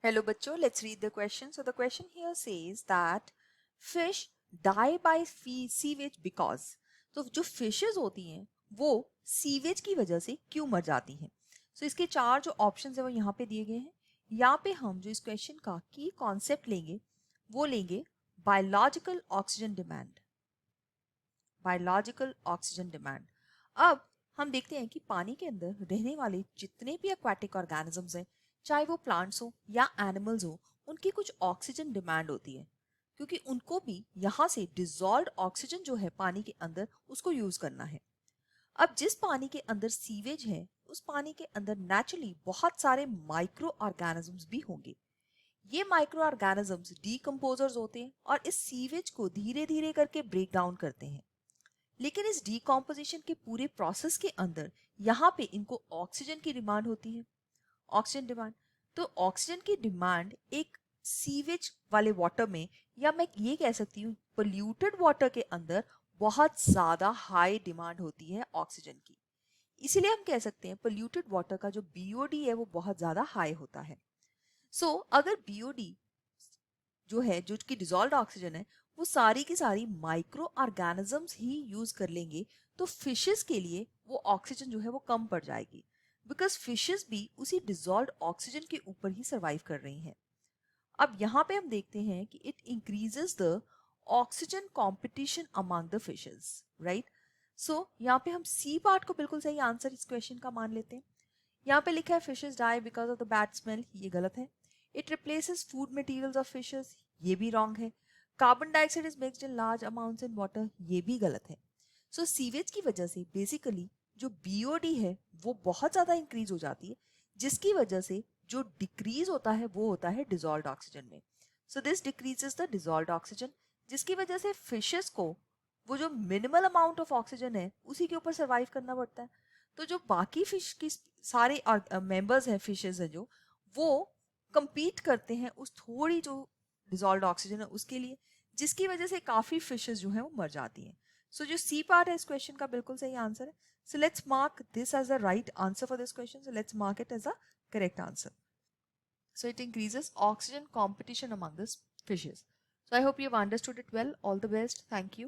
Hello बच्चों, let's read the question. So the question here says that fish die by sewage because तो जो fishes होती हैं वो सीवेज की वजह से क्यों मर जाती हैं. So इसके चार जो ऑप्शंस है वो यहाँ पे दिए गए हैं. यहाँ पे हम जो इस क्वेश्चन का की कॉन्सेप्ट लेंगे वो लेंगे biological oxygen demand. Biological oxygen demand. अब हम देखते हैं कि पानी के अंदर रहने वाले जितने भी एक्वाटिक ऑर्गेनिजम्स हैं, चाहे वो प्लांट्स हो या एनिमल्स हो, उनकी कुछ ऑक्सीजन डिमांड होती है क्योंकि उनको भी यहाँ से डिजॉल्व ऑक्सीजन जो है पानी के अंदर उसको यूज करना है. अब जिस पानी के अंदर सीवेज है उस पानी के अंदर नेचुरली बहुत सारे माइक्रो ऑर्गेनिजम्स भी होंगे. ये माइक्रो ऑर्गेनिजम्स डीकम्पोजर्स होते हैं और इस सीवेज को धीरे धीरे करके ब्रेक डाउन करते हैं. लेकिन इस डीकॉम्पोजिशन के पूरे प्रोसेस के अंदर यहाँ पे इनको ऑक्सीजन की डिमांड होती है. Oxygen demand. तो ऑक्सीजन की डिमांड एक सीवेज वाले वाटर में या मैं ये कह सकती हूँ पोल्यूटेड वाटर के अंदर बहुत ज्यादा हाई डिमांड होती है ऑक्सीजन की. इसीलिए हम कह सकते हैं पोल्यूटेड वाटर का जो बीओडी है वो बहुत ज्यादा हाई होता है. अगर बीओडी जो है जो कि डिजॉल्व ऑक्सीजन है वो सारी की सारी माइक्रो ऑर्गेनिजम्स ही यूज कर लेंगे तो फिशेस के लिए वो ऑक्सीजन जो है वो कम पड़ जाएगी बिकॉज फिशेस भी उसी डिजॉल्व ऑक्सीजन के ऊपर ही सरवाइव कर रही हैं. अब यहाँ पे हम देखते हैं कि it increases the oxygen competition among the fishes, right. यहाँ पे हम सी पार्ट को बिल्कुल सही आंसर इस क्वेश्चन का मान लेते हैं. यहाँ पे लिखा है fishes die because of the bad smell, ये गलत है. It replaces food materials of fishes, ये भी रॉन्ग है. Carbon dioxide is mixed in large amounts in water, ये भी गलत है. सीवेज की वजह से बेसिकली जो बीओडी है वो बहुत ज्यादा इंक्रीज हो जाती है जिसकी वजह से जो डिक्रीज होता है वो होता है डिजॉल्व ऑक्सीजन में. This decreases the dissolve oxygen जिसकी वजह से फिशेस को वो जो मिनिमल अमाउंट ऑफ ऑक्सीजन है उसी के ऊपर सर्वाइव करना पड़ता है. तो जो बाकी फिश की सारे मेंबर्स हैं फिशेस हैं जो वो compete करते हैं उस थोड़ी जो डिजॉल्व ऑक्सीजन है उसके लिए जिसकी वजह से काफी फिशेस जो हैं वो मर जाती हैं. जो सी पार्ट है इस क्वेश्चन का बिल्कुल सही आंसर है. Let's mark this as a right answer for this question. Let's mark it as a correct answer. It increases oxygen competition among the fishes. I hope you've understood it well. All the best. Thank you.